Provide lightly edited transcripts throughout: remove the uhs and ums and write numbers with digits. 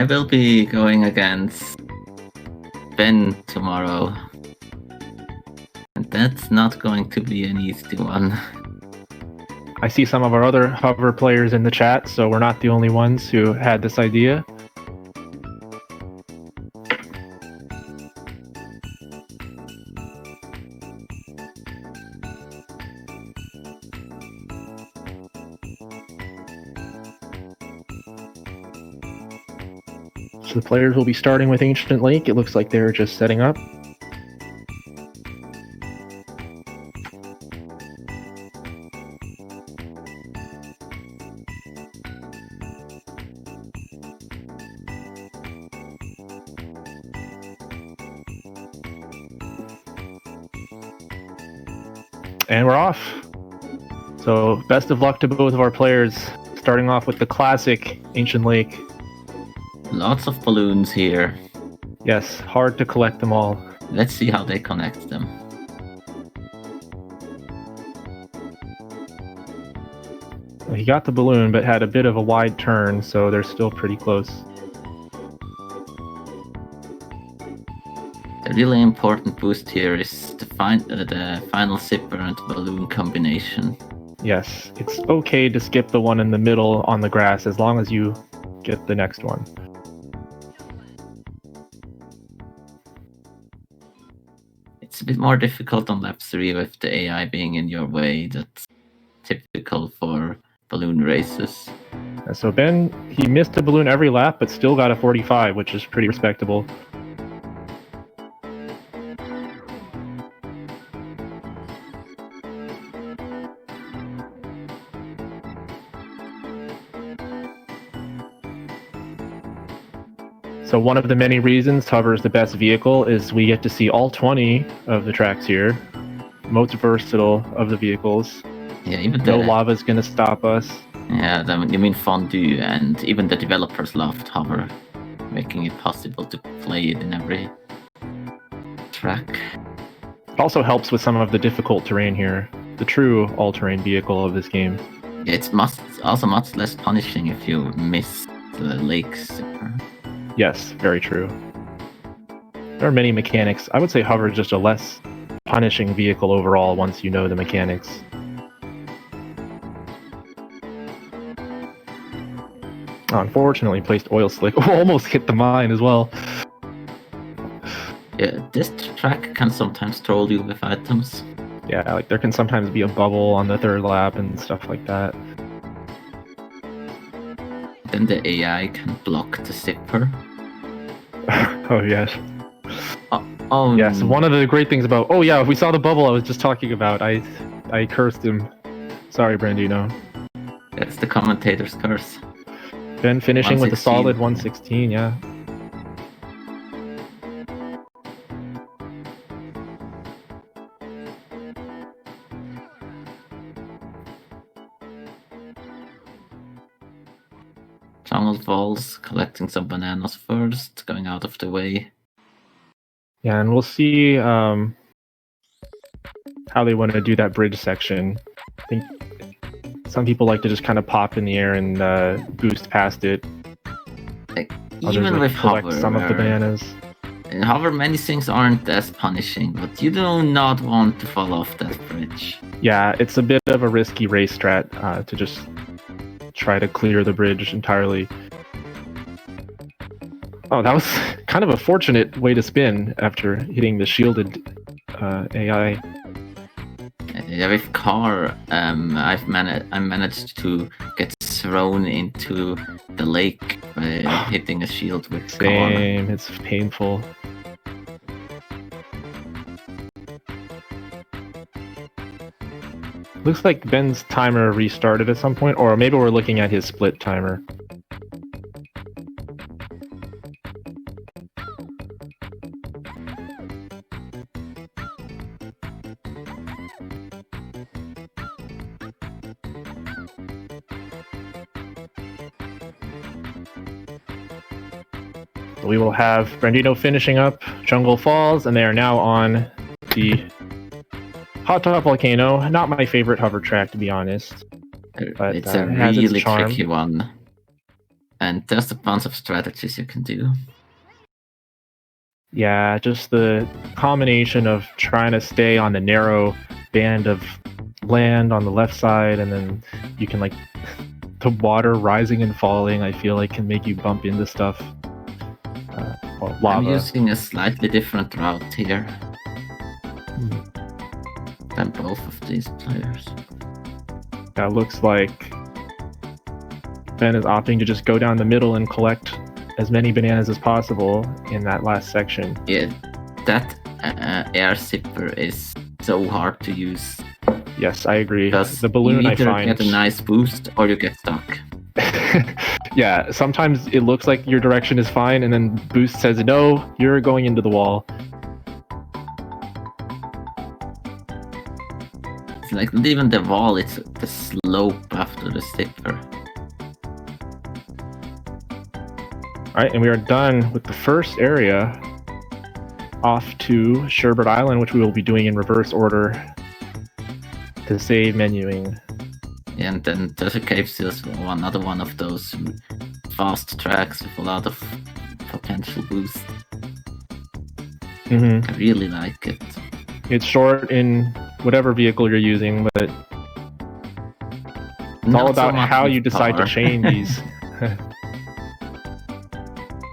I will be going against Ben tomorrow. And that's not going to be an easy one. I see some of our other hover players in the chat, so we're not the only ones who had this idea. So the players will be starting with Ancient Lake. It looks like they're just setting up. And we're off. So best of luck to both of our players, starting off with the classic Ancient Lake. Lots of balloons here. Yes, hard to collect them all. Let's see how they connect them. Well, he got the balloon, but had a bit of a wide turn, so they're still pretty close. The really important boost here is the final zipper and balloon combination. Yes, it's okay to skip the one in the middle on the grass as long as you get the next one. It's a bit more difficult on lap 3 with the AI being in your way. That's typical for balloon races. So Ben, he missed a balloon every lap, but still got a 45, which is pretty respectable. So one of the many reasons Hover is the best vehicle is we get to see all 20 of the tracks here. Most versatile of the vehicles. Yeah, even no lava is going to stop us. Yeah, you mean fondue, and even the developers loved Hover, making it possible to play it in every track. It also helps with some of the difficult terrain here. The true all-terrain vehicle of this game. Yeah, it's also much less punishing if you miss the lake zipper. Yes, very true. There are many mechanics. I would say Hover is just a less punishing vehicle overall once you know the mechanics. Unfortunately, placed oil slick. Almost hit the mine as well. Yeah, this track can sometimes troll you with items. Yeah, like there can sometimes be a bubble on the third lap and stuff like that. Then the AI can block the zipper. Oh, yes. Oh, yes, one of the great things about... Oh, yeah, if we saw the bubble I was just talking about, I cursed him. Sorry, Brandino. That's the commentator's curse. Ben finishing with a solid 116, yeah. Jungle Falls, collecting some bananas first, going out of the way. Yeah, and we'll see how they want to do that bridge section. I think some people like to just kind of pop in the air and boost past it. Like, others even like with collect Hover, some of the bananas. In Hover, many things aren't as punishing, but you do not want to fall off that bridge. Yeah, it's a bit of a risky race strat to just try to clear the bridge entirely. Oh, that was kind of a fortunate way to spin after hitting the shielded AI. Yeah, with car, I managed to get thrown into the lake by hitting a shield with Same, car. it's painful. Looks like Ben's timer restarted at some point, or maybe we're looking at his split timer. We will have Brandino finishing up Jungle Falls, and they are now on the Hot Top Volcano. Not my favorite hover track, to be honest. But it's a really tricky one. And there's a bunch of strategies you can do. Yeah, just the combination of trying to stay on the narrow band of land on the left side, and then you can, like, the water rising and falling, I feel like can make you bump into stuff. Well, lava. I'm using a slightly different route here than both of these players. Yeah, it looks like Ben is opting to just go down the middle and collect as many bananas as possible in that last section. Yeah, that air zipper is so hard to use. Yes, I agree. Because The balloon, you I either find, get a nice boost or you get stuck. yeah, sometimes it looks like your direction is fine, and then boost says no, you're going into the wall. It's like not even the wall; it's the slope after the zipper. All right, and we are done with the first area. Off to Sherbert Island, which we will be doing in reverse order to save menuing. And then Desert Cave is another one of those fast tracks with a lot of potential boost. I really like it. It's short in whatever vehicle you're using, but it's all about how you decide to chain these.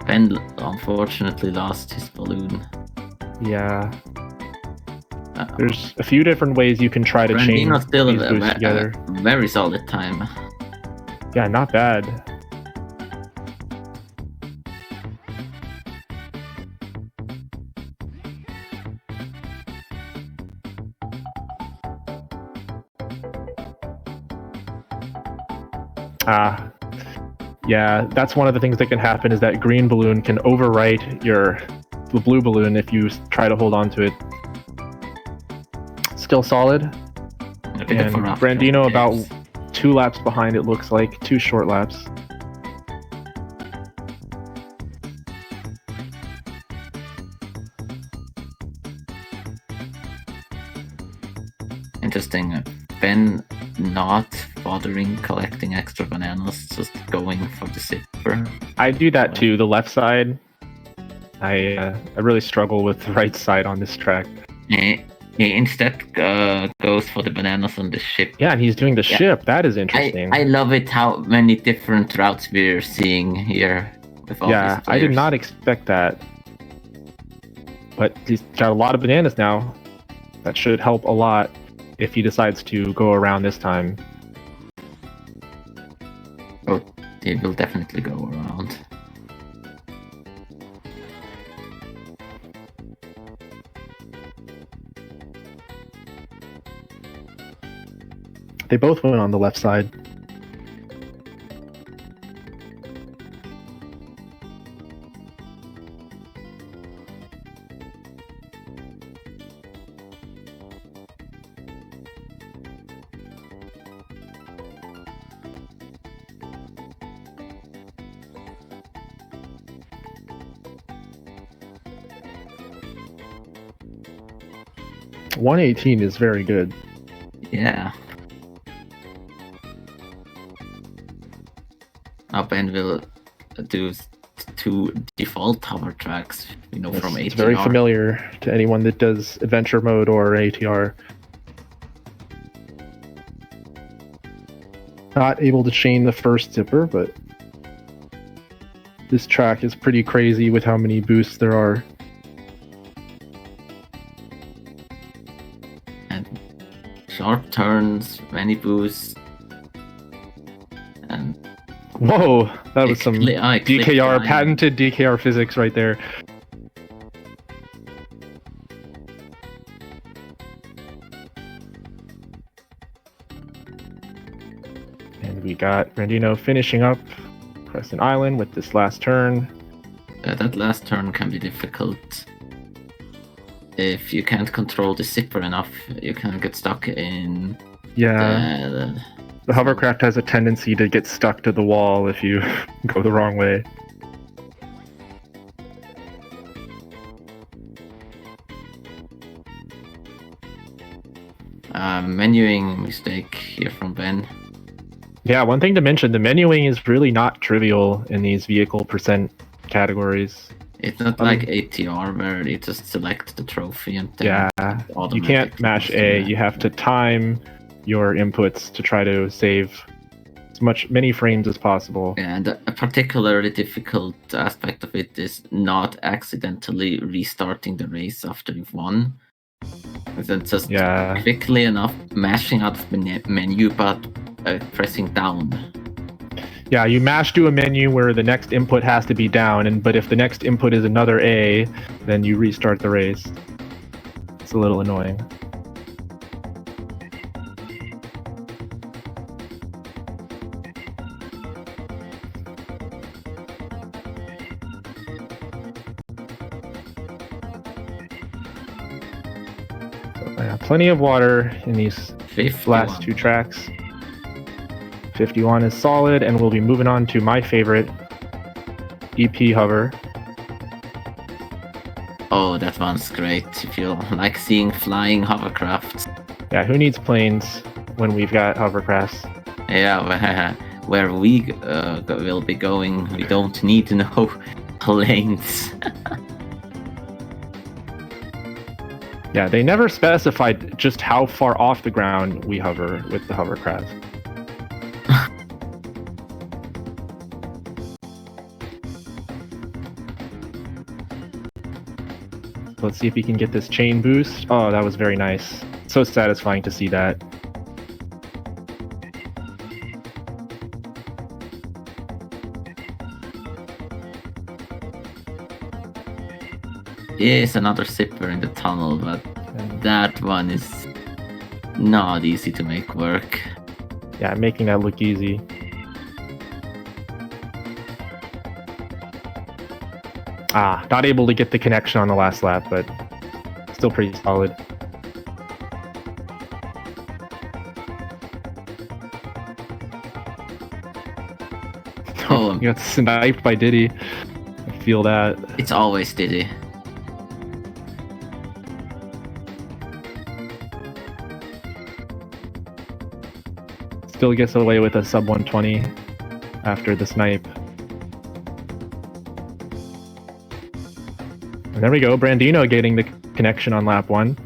Ben unfortunately lost his balloon. Yeah. There's a few different ways you can try to chain these boosts together. Very solid time. Yeah, not bad. Yeah, that's one of the things that can happen, is that green balloon can overwrite the blue balloon if you try to hold on to it. Still solid. And Brandino about 2 laps behind, it looks like. 2 short laps. Interesting. Ben not bothering collecting extra bananas, just going for the zipper. I do that too. The left side, I really struggle with the right side on this track. He instead goes for the bananas on the ship. Yeah, and he's doing the ship. That is interesting. I love it how many different routes we're seeing here. With all these I did not expect that. But he's got a lot of bananas now. That should help a lot if he decides to go around this time. Oh, he will definitely go around. They both went on the left side. $118 is very good. Yeah. Now Ben will do 2 default hover tracks, from ATR. It's very familiar to anyone that does adventure mode or ATR. Not able to chain the first zipper, but this track is pretty crazy with how many boosts there are. And short turns, many boosts, and whoa, that was some DKR, patented DKR physics right there. And we got Brandino finishing up Crescent Island with this last turn. That last turn can be difficult. If you can't control the zipper enough, you can get stuck in the hovercraft has a tendency to get stuck to the wall if you go the wrong way. Menuing mistake here from Ben. Yeah, one thing to mention, the menuing is really not trivial in these vehicle percent categories. It's not like ATR where you just select the trophy and then Yeah, it you automatically can't mash goes to A. that. You have to time your inputs to try to save many frames as possible. And a particularly difficult aspect of it is not accidentally restarting the race after you've won. Then just Yeah, quickly enough mashing out of the menu, but pressing down. yeah. You mash to a menu where the next input has to be down, but if the next input is another A, then you restart the race. It's a little annoying. Plenty of water in these 51. last two tracks. 51 is solid, and we'll be moving on to my favorite, EP hover. Oh, that one's great. If you like seeing flying hovercrafts. Yeah, who needs planes when we've got hovercrafts? Yeah, where we will be going, we don't need no planes. Yeah, they never specified just how far off the ground we hover with the hovercraft. Let's see if we can get this chain boost. Oh, that was very nice. So satisfying to see that. Yes, another zipper in the tunnel, but that one is not easy to make work. Yeah, making that look easy. Not able to get the connection on the last lap, but still pretty solid. Oh, You got sniped by Diddy. I feel that. it's always Diddy. Still gets away with a sub 120 after the snipe. And there we go, Brandino getting the connection on lap 1.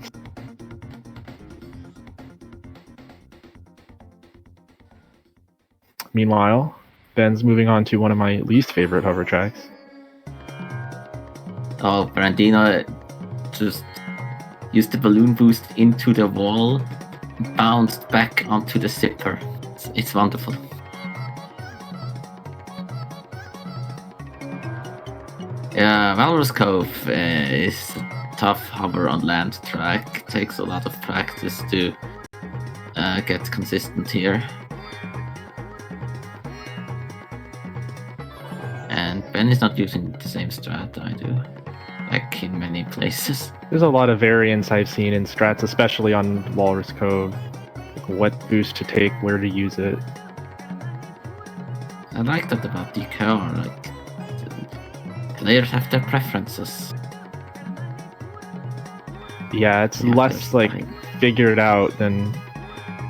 Meanwhile, Ben's moving on to one of my least favorite hover tracks. Oh, Brandino just used the balloon boost into the wall, bounced back onto the zipper. It's wonderful. Yeah, Valorous Cove is a tough hover on land track. Takes a lot of practice to get consistent here. And Ben is not using the same strat I do, like in many places. There's a lot of variance I've seen in strats, especially on Walrus Cove. Like what boost to take, where to use it. I like that about DKR, like players have their preferences. Yeah, it's Yeah, less there's like like- figured out than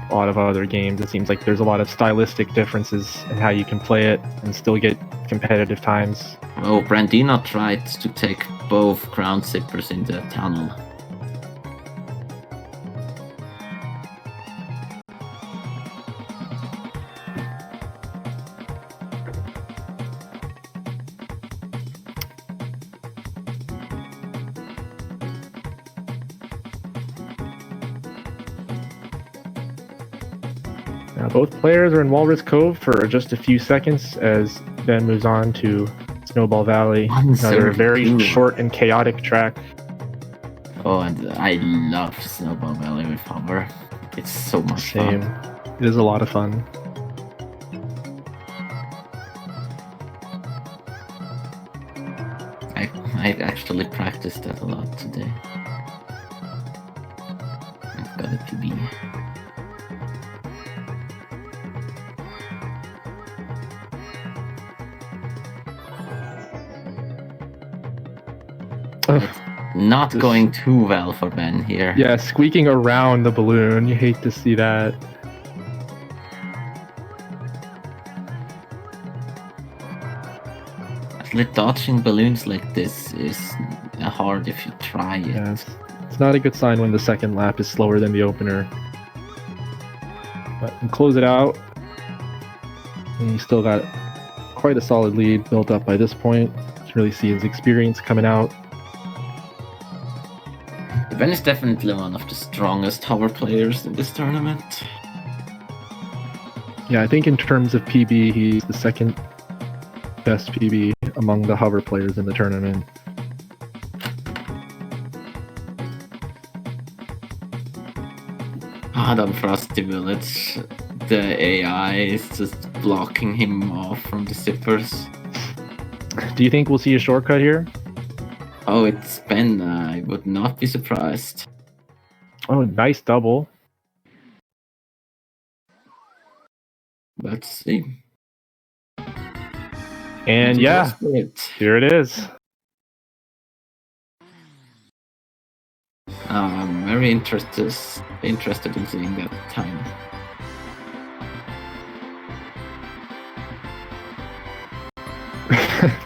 a lot of other games. It seems like there's a lot of stylistic differences in how you can play it and still get competitive times. Oh, Brandino tried to take both ground zippers in the tunnel. Now, both players are in Walrus Cove for just a few seconds as Ben moves on to Snowball Valley. Another very 132. short and chaotic track. Oh, and I love Snowball Valley with hover. It's so much Same. fun. It is a lot of fun. I actually practiced that a lot today. I've got a PB. Not This- going too well for Ben here. Yeah, squeaking around the balloon. You hate to see that. Honestly, dodging balloons like this is hard if you try it. Yeah, it's not a good sign when the second lap is slower than the opener. But you close it out, and you still got quite a solid lead built up by this point. You can really see his experience coming out. Ben is definitely one of the strongest hover players in this tournament. Yeah, I think in terms of PB, he's the second best PB among the hover players in the tournament. Adam Frosty Village, the AI is just blocking him off from the zippers. Do you think we'll see a shortcut here? Oh, it's Ben. I would not be surprised. Oh, nice double. Let's see. And yeah, here it is. I'm very interested in seeing that time.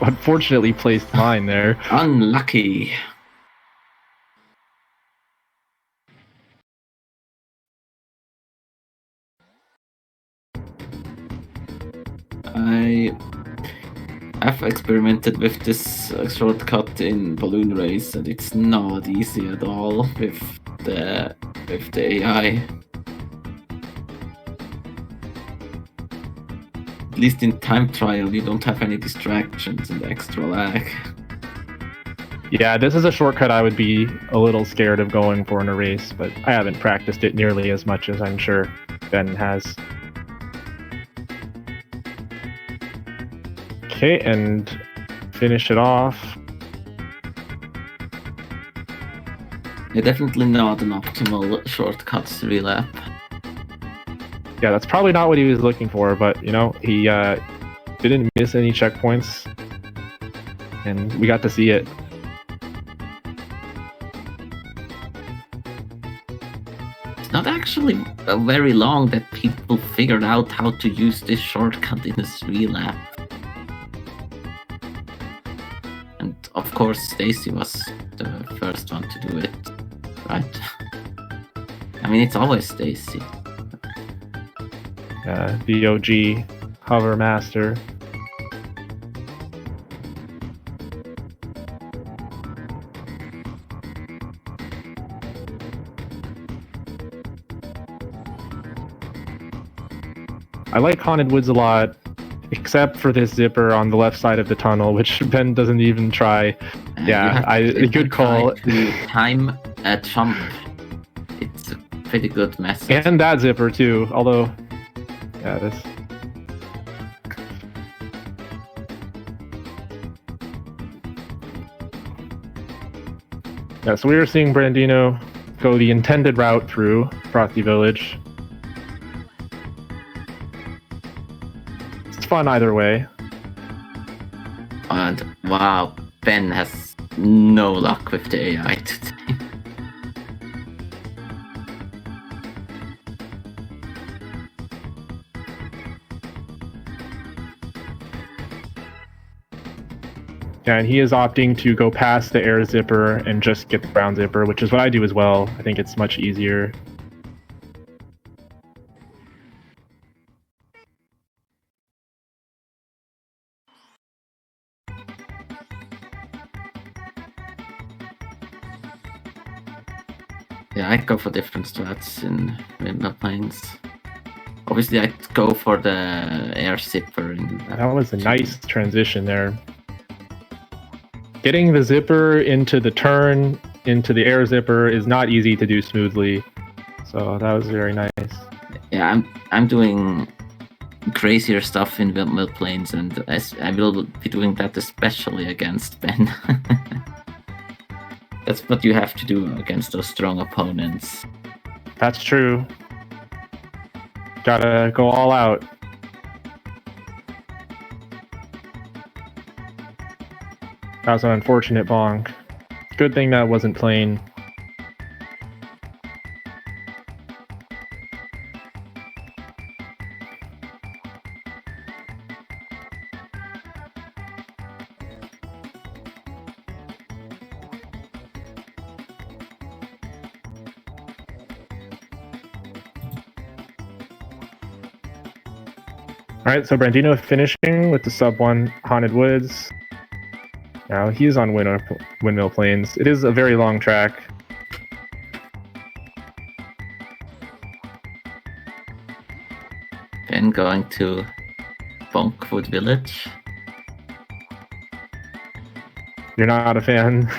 Unfortunately placed mine there. Unlucky. I've experimented with this shortcut in balloon race, and it's not easy at all with the AI. At least in time trial, you don't have any distractions and extra lag. Yeah, this is a shortcut I would be a little scared of going for in a race, but I haven't practiced it nearly as much as I'm sure Ben has. Okay, and finish it off. Yeah, definitely not an optimal shortcuts relap. Yeah, that's probably not what he was looking for, but you know, he didn't miss any checkpoints, and we got to see it. It's not actually very long that people figured out how to use this shortcut in a relap. And of course, Stacy was the first one to do it, right? I mean, it's always Stacy. The OG hover master. I like Haunted Woods a lot, except for this zipper on the left side of the tunnel, which Ben doesn't even try. Yeah, a good call. Time jump. It's a pretty good method. And that zipper too, although, yeah, this. Yeah, so we were seeing Brandino go the intended route through Frothy Village. It's fun either way. And wow, Ben has no luck with the AI today. Yeah, and he is opting to go past the air zipper and just get the brown zipper, which is what I do as well. I think it's much easier. Yeah, I'd go for different strats in windmill planes. Obviously, I'd go for the air zipper. That was a nice transition there. Getting the zipper into the turn, into the air zipper is not easy to do smoothly. So that was very nice. Yeah, I'm doing crazier stuff in windmill planes, and I will be doing that especially against Ben. That's what you have to do against those strong opponents. That's true. Gotta go all out. That was an unfortunate bonk. Good thing that wasn't plain. Alright, so Brandino finishing with the sub 1 Haunted Woods. Now he's on Windmill Plains. It is a very long track. Ben going to Bonkwood Village. You're not a fan?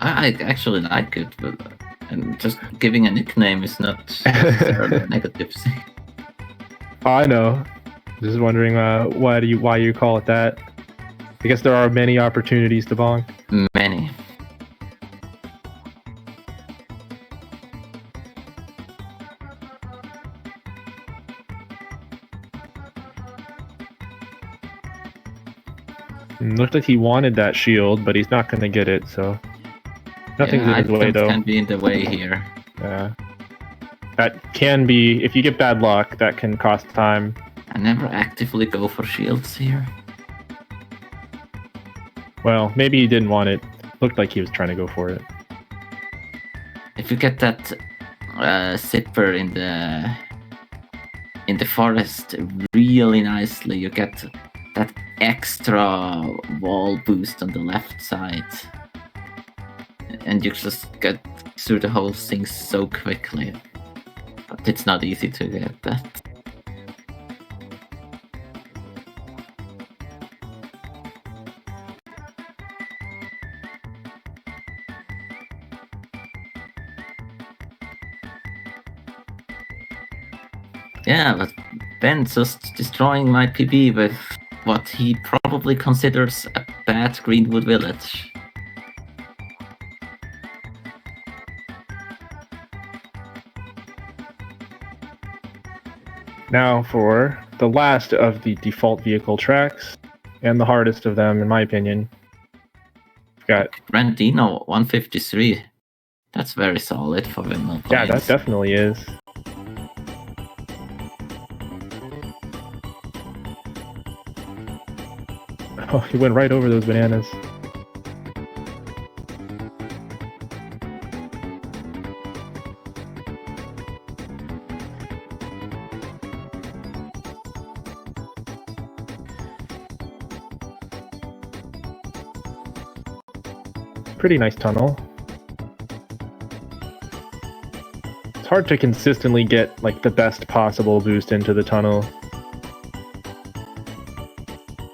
I actually like it, but and just giving a nickname is not necessarily a negative thing. Oh, I know. Just wondering why you call it that. I guess there are many opportunities to bonk. Many. Looked like he wanted that shield, but he's not going to get it, so... Nothing's in his way, though. Can be in the way here. Yeah. That can be... If you get bad luck, that can cost time. I never actively go for shields here. Well, maybe he didn't want it. Looked like he was trying to go for it. If you get that zipper in the forest really nicely, you get that extra wall boost on the left side, and you just get through the whole thing so quickly. But it's not easy to get that. Yeah, but Ben's just destroying my PB with what he probably considers a bad Greenwood Village. Now for the last of the default vehicle tracks, and the hardest of them, in my opinion. We've got Brandino 153. That's very solid for Windmill Plains. Yeah, that definitely is. Oh, he went right over those bananas. Pretty nice tunnel. It's hard to consistently get like the best possible boost into the tunnel.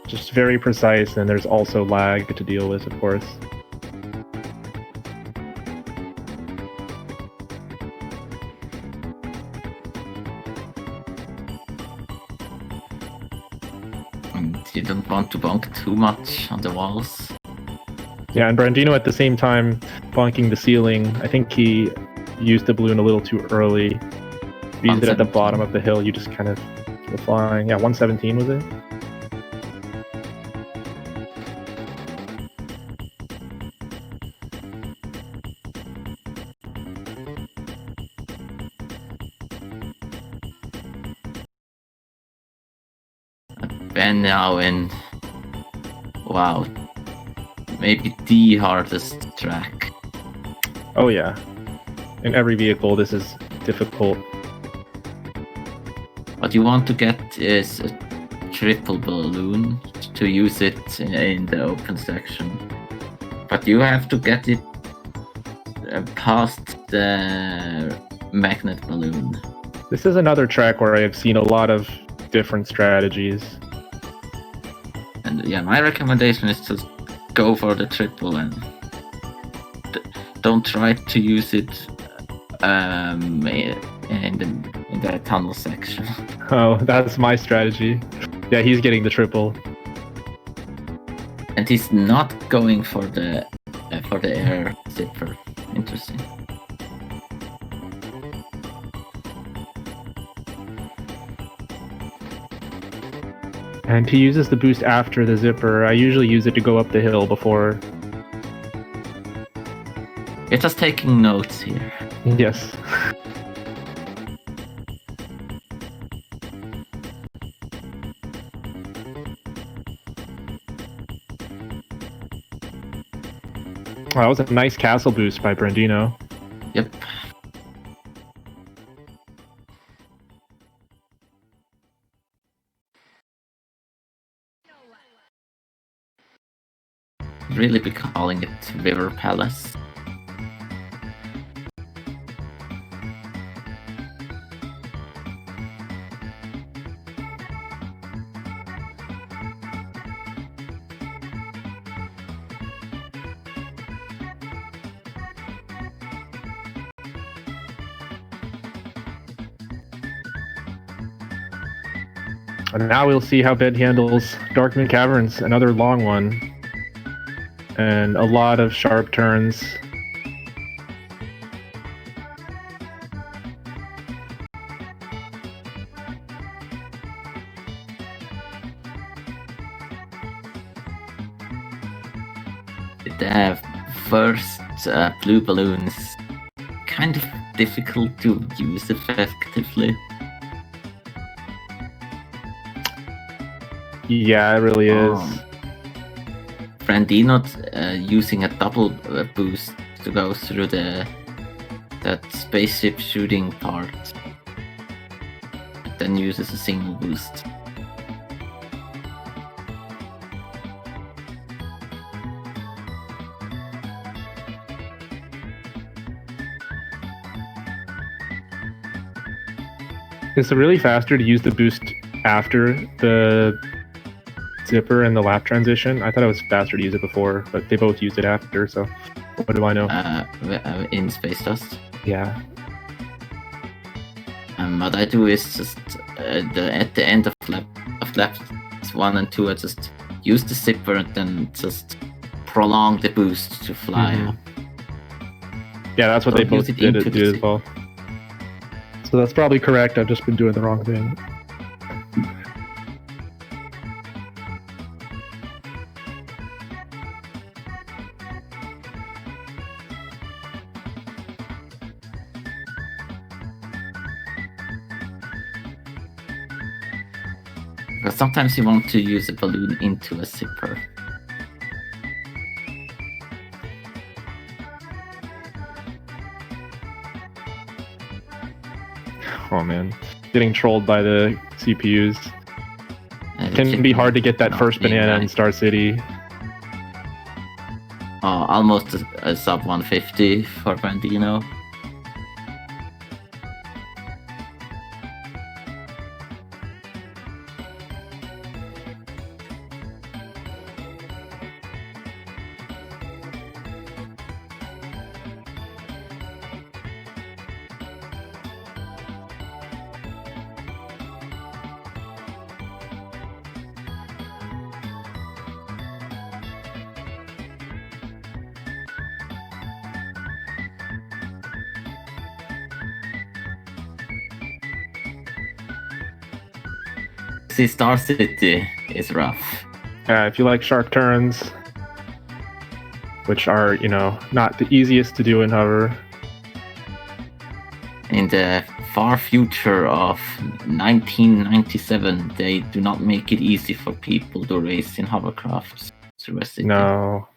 Just very precise, and there's also lag to deal with, of course. And you don't want to bonk too much on the walls. Yeah, and Brandino at the same time bonking the ceiling. I think he used the balloon a little too early. Used it at the bottom of the hill, you just kind of go flying. Yeah, 117 was it? Ben now in, wow, maybe the hardest track. Oh yeah. In every vehicle this is difficult. What you want to get is a triple balloon to use it in the open section. But you have to get it past the magnet balloon. This is another track where I have seen a lot of different strategies. And yeah, my recommendation is to go for the triple and don't try to use it in the tunnel section. Oh, that's my strategy. Yeah, he's getting the triple. And he's not going for the air zipper. Interesting. And he uses the boost after the zipper. I usually use it to go up the hill before. You're just taking notes here. Yes. Wow, that was a nice castle boost by Brandino. Yep. really be calling it River Palace. And now we'll see how Ben handles Darkman Caverns, another long one. And a lot of sharp turns. The first blue balloons, kind of difficult to use effectively. Yeah, it really is. Brandino using a double boost to go through that spaceship shooting part, then uses a single boost. Is it really faster to use the boost after the zipper and the lap transition? I thought it was faster to use it before, but they both used it after, so what do I know? In Space Dust? Yeah. What I do is just at the end of laps 1 and 2, I just use the zipper and then just prolong the boost to fly up. Yeah, that's what they both did as well. So that's probably correct. I've just been doing the wrong thing. Because sometimes you want to use a balloon into a zipper. Oh man, getting trolled by the CPUs. It can be hard to get that first banana in Star City. Almost a sub 150 for Brandino. See, Star City is rough. If you like sharp turns, which are, not the easiest to do in hover. In the far future of 1997, they do not make it easy for people to race in hovercrafts. No.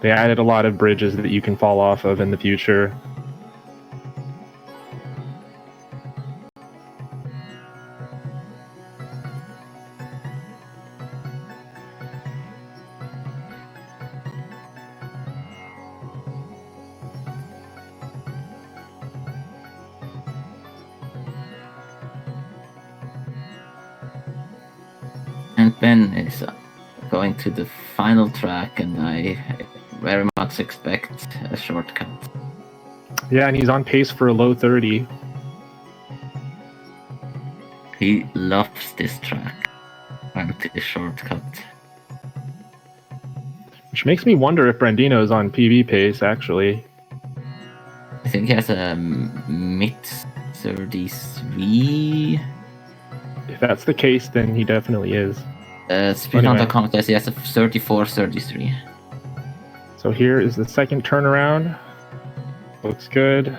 They added a lot of bridges that you can fall off of in the future. And Ben is going to the final track, and I very much expect a shortcut. Yeah, and he's on pace for a low 30. He loves this track and this shortcut. Which makes me wonder if Brandino is on PB pace, actually. I think he has a mid 33. If that's the case, then he definitely is. Speed on the contest, he has a 34-33. So here is the second turnaround. Looks good.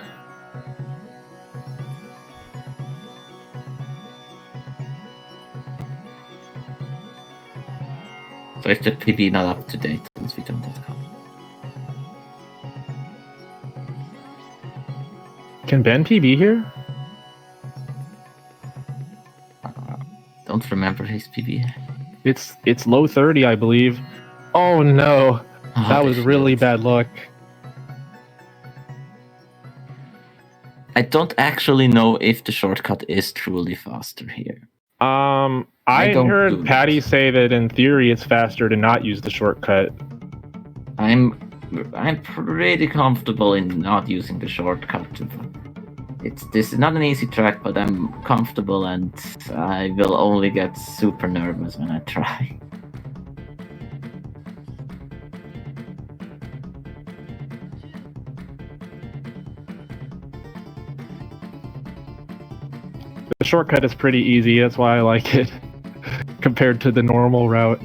So if the PB not up to date on speedon.com. Can Ben PB here? Don't remember his PB. It's low 30, I believe. Oh no, that Holy was really shit. bad luck. I don't actually know if the shortcut is truly faster here. I don't heard do Patty it. say that in theory it's faster to not use the shortcut. I'm pretty comfortable in not using the shortcut. This is not an easy track, but I'm comfortable, and I will only get super nervous when I try. The shortcut is pretty easy, that's why I like it compared to the normal route.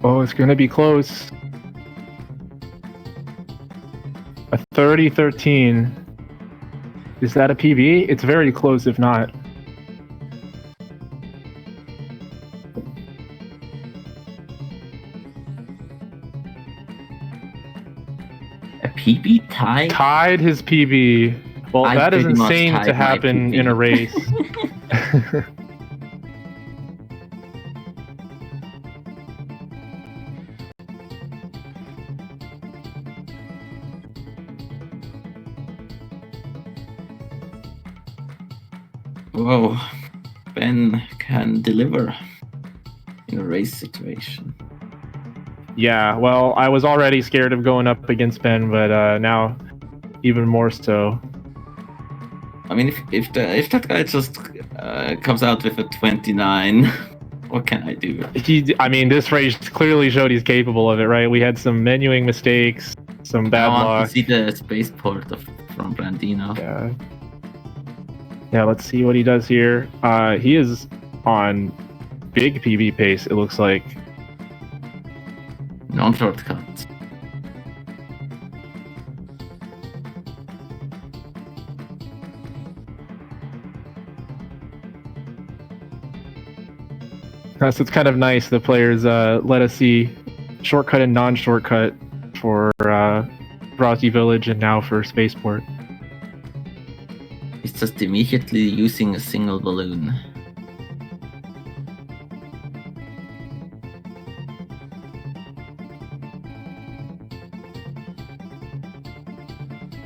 Oh, it's gonna be close. A 30:13. Is that a PB? It's very close if not. A PB tie? Tied his PB. Well, I that is pretty much insane tied to my happen PB. in a race. Whoa, Ben can deliver in a race situation. Yeah, well, I was already scared of going up against Ben, but now even more so. I mean, if that guy just comes out with a 29, what can I do? I mean, this race clearly showed he's capable of it, right? We had some menuing mistakes, some bad I want luck. to see the spaceport from Brandino. Yeah, let's see what he does here. He is on big PB pace, it looks like. Non-shortcut. So it's kind of nice the players let us see shortcut and non-shortcut for Rossi Village and now for Spaceport. He's just immediately using a single balloon.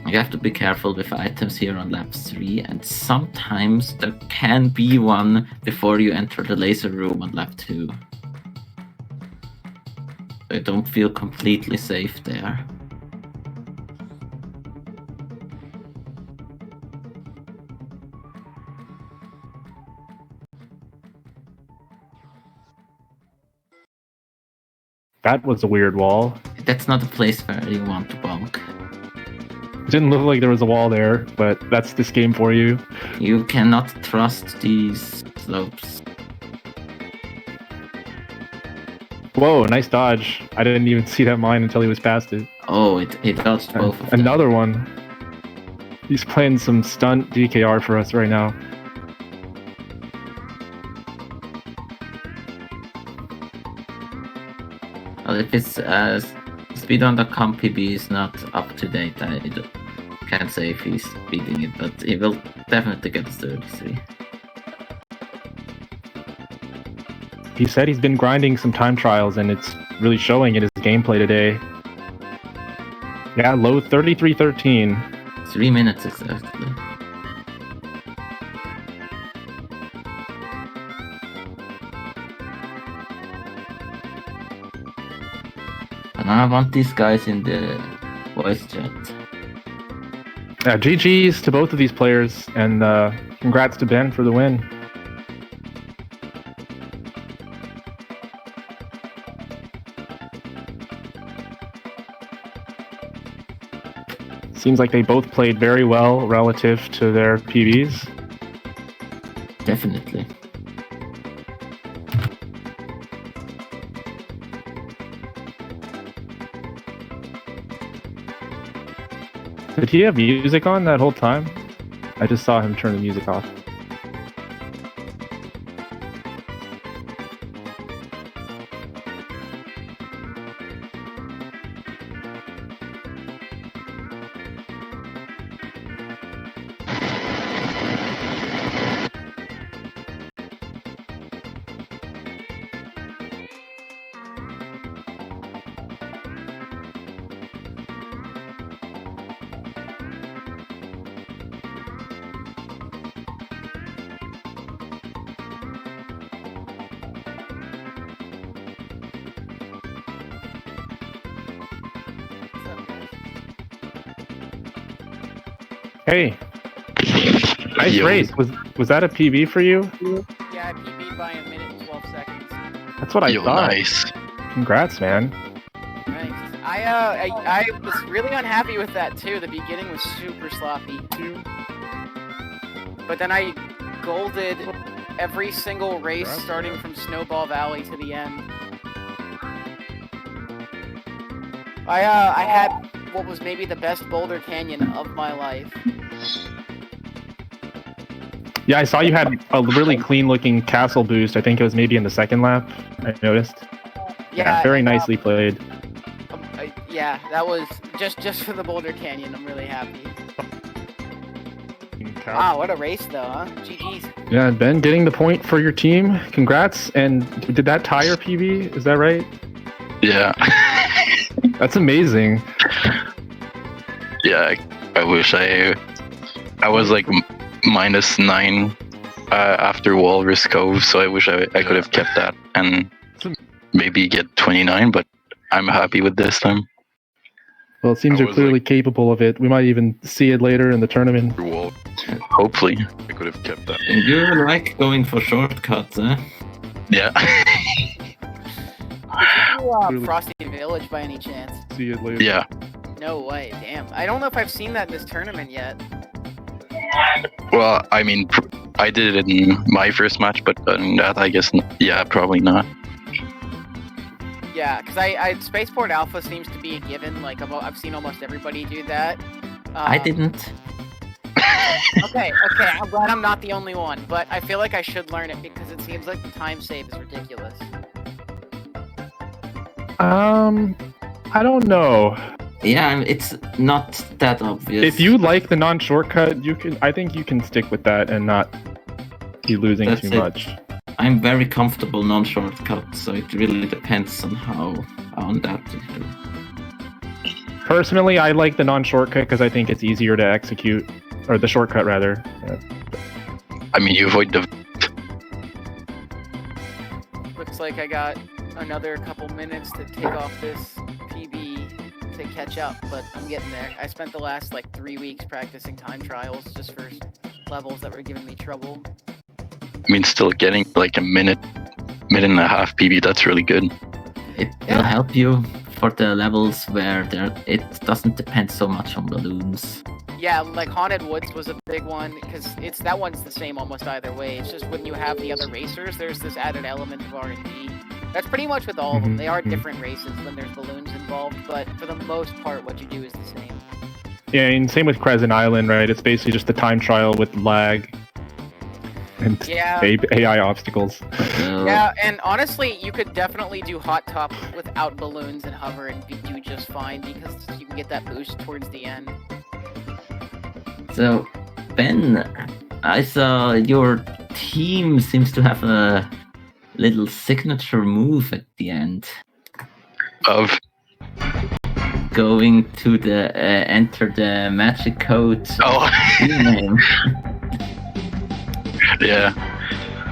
You have to be careful with items here on lap 3, and sometimes there can be one before you enter the laser room on lap 2. I don't feel completely safe there. That was a weird wall. That's not a place where you want to bonk. It didn't look like there was a wall there, but that's this game for you. You cannot trust these slopes. Whoa, nice dodge. I didn't even see that mine until he was past it. Oh, he dodged both of them. Another one. He's playing some stunt DKR for us right now. Well, if his speedrun.com PB is not up to date, I can't say if he's beating it, but he will definitely get 33. He said he's been grinding some time trials and it's really showing in his gameplay today. Yeah, low 33:13. 3 minutes exactly. And I want these guys in the voice chat. GG's to both of these players, and congrats to Ben for the win. Seems like they both played very well relative to their PBs. Definitely. Did he have music on that whole time? I just saw him turn the music off. Hey, nice Yo. race. Was that a PB for you? Yeah, I PB'd by a minute and 12 seconds. That's what I Yo, thought. nice. Congrats, man. Thanks. I was really unhappy with that too. The beginning was super sloppy. But then I golded every single race starting from Snowball Valley to the end. I had what was maybe the best Boulder Canyon of my life. Yeah, I saw you had a really clean-looking castle boost. I think it was maybe in the second lap. I noticed. Yeah, very nicely played. Yeah, that was just for the Boulder Canyon. I'm really happy. Wow, what a race though, huh? GG's. Yeah, Ben, getting the point for your team. Congrats. And did that tie your PB? Is that right? Yeah. That's amazing. Yeah, I wish I was like -9 after Walrus Cove, so I wish I could have kept that and maybe get 29, but I'm happy with this time. Well, it seems you're clearly capable of it. We might even see it later in the tournament. Hopefully. I could have kept that. And you like going for shortcuts, eh? Yeah. Frosty Village by any chance? See it later. Yeah. No way, damn. I don't know if I've seen that in this tournament yet. Well, I mean, I did it in my first match, but that I guess, yeah, probably not. Yeah, because I Spaceport Alpha seems to be a given. Like I've seen almost everybody do that. I didn't. Okay, I'm glad I'm not the only one, but I feel like I should learn it because it seems like the time save is ridiculous. I don't know. Yeah, it's not that obvious. If you like the non-shortcut, I think you can stick with that and not be losing too much. I'm very comfortable non-shortcut, so it really depends on that. Personally, I like the non-shortcut because I think it's easier to execute, or the shortcut rather. Yeah. I mean, you avoid the. Looks like I got another couple minutes to take off this PB to catch up, but I'm getting there. I spent the last like 3 weeks practicing time trials just for levels that were giving me trouble. I mean, still getting like a minute and a half PB, that's really good. It will help you for the levels where it doesn't depend so much on balloons. Yeah, like Haunted Woods was a big one, because that one's the same almost either way. It's just when you have the other racers, there's this added element of R&D. That's pretty much with all of them. They are different races when there's balloons involved, but for the most part, what you do is the same. Yeah, and same with Crescent Island, right? It's basically just a time trial with lag and AI obstacles. Yeah, and honestly, you could definitely do Hot Top without balloons and hover and do just fine, because you can get that boost towards the end. So, Ben, I saw your team seems to have a little signature move at the end. Of? Going to the enter the magic code team name. Yeah.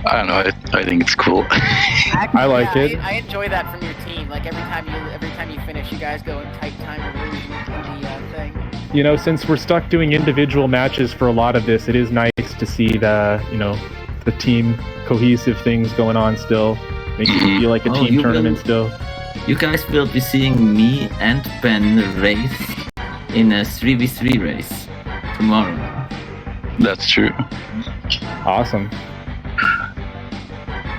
I don't know, I think it's cool. I like it. I enjoy that from your team. Like every time you finish, you guys go and type time illusion in the thing. You know, since we're stuck doing individual matches for a lot of this, it is nice to see the team cohesive things going on still. Makes you feel like a team tournament still. You guys will be seeing me and Ben race in a 3v3 race tomorrow. That's true. Awesome.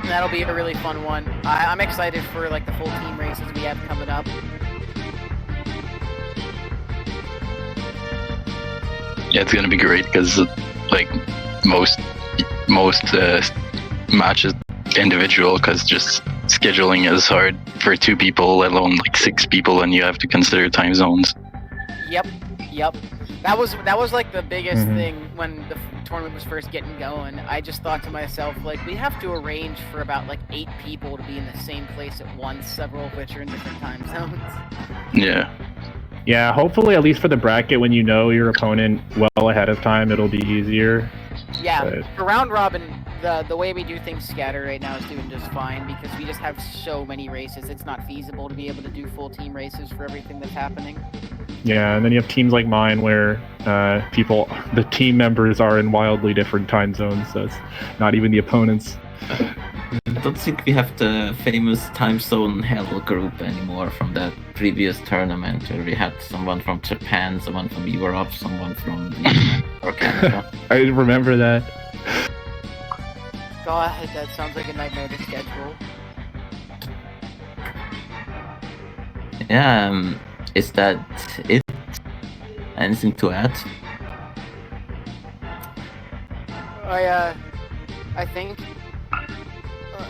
That'll be a really fun one. I'm excited for like the full team races we have coming up. Yeah, it's gonna be great because like most matches individual, because just scheduling is hard for 2 people, let alone like 6 people, and you have to consider time zones. Yep. That was like the biggest thing when the tournament was first getting going. I just thought to myself, like, we have to arrange for about like 8 people to be in the same place at once, several of which are in different time zones. Yeah. Yeah, hopefully at least for the bracket, when you know your opponent well ahead of time, it'll be easier. Yeah, for round robin, the way we do things scatter right now is doing just fine, because we just have so many races. It's not feasible to be able to do full team races for everything that's happening. Yeah, and then you have teams like mine where the team members are in wildly different time zones, so it's not even the opponents. I don't think we have the famous time zone hell group anymore from that previous tournament where we had someone from Japan, someone from Europe, someone from the US or Canada. I remember that. God, that sounds like a nightmare to schedule. Yeah, is that it? Anything to add? I think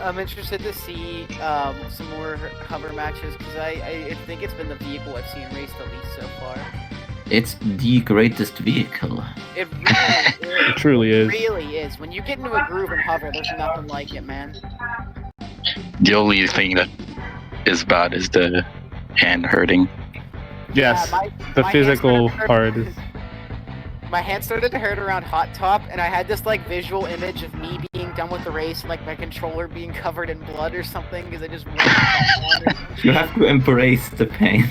I'm interested to see some more hover matches because I think it's been the vehicle I've seen raced the least so far. It's the greatest vehicle. It really is. It truly is. It really is. When you get into a groove and hover, there's nothing like it, man. The only thing that is bad is the hand hurting. Yes, Yeah, the my physical hands started part is. My hand started to hurt around Hot Top, and I had this like visual image of me being done with the race, like my controller being covered in blood or something, because I just. You have to embrace the pain.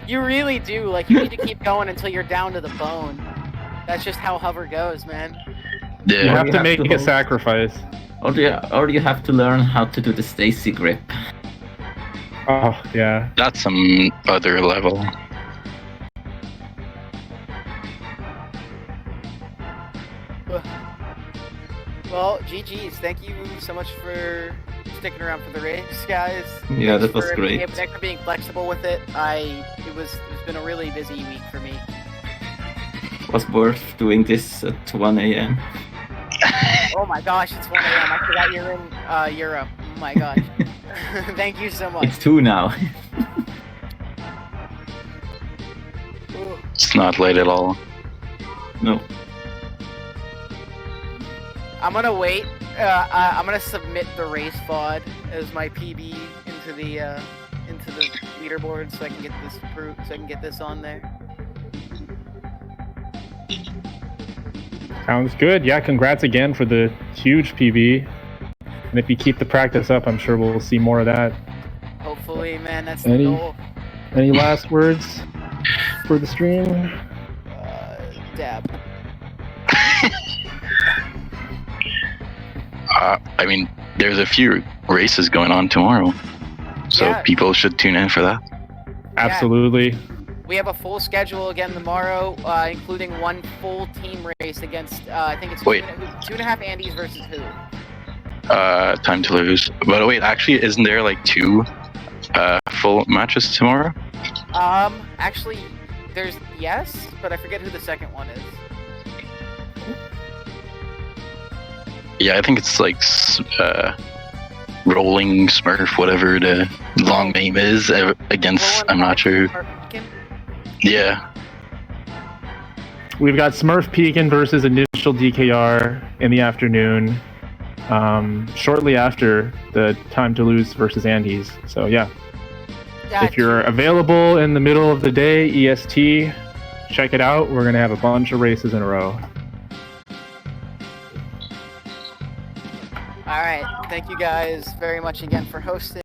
You really do. Like you need to keep going until you're down to the bone. That's just how hover goes, man. Yeah. You have to have make to a hold. sacrifice. Or you have to learn how to do the Stacy grip. Oh, yeah. That's some other level. Well, GG's. Thank you so much for sticking around for the race, guys. Yeah, that Thanks was for great. Thanks for being flexible with it. It's been a really busy week for me. Was worth doing this at 1 a.m. Oh my gosh, it's 1 a.m. I forgot you're in Europe. Oh my gosh. Thank you so much. It's 2 now. It's not late at all. No. I'm gonna wait. I'm gonna submit the race VOD as my PB into the leaderboard so I can get this so I can get this on there. Sounds good. Yeah, congrats again for the huge PB. And if you keep the practice up, I'm sure we'll see more of that. Hopefully, man, that's Any- the goal. Any last words for the stream? Dab. I mean, there's a few races going on tomorrow, so Yeah. people should tune in for that. Absolutely. We have a full schedule again tomorrow, including one full team race against, I think it's Wait. 2.5 Andes versus who? Time to lose. But wait, actually, isn't there like 2 full matches tomorrow? Actually, there's, yes, but I forget who the second one is. Yeah, I think it's like Rolling Smurf, whatever the long name is, against, I'm not sure. Yeah. We've got Smurf Pekin versus Initial DKR in the afternoon, shortly after the Time to Lose versus Andes. So yeah, if you're available in the middle of the day, EST, check it out. We're gonna have a bunch of races in a row. Alright, thank you guys very much again for hosting.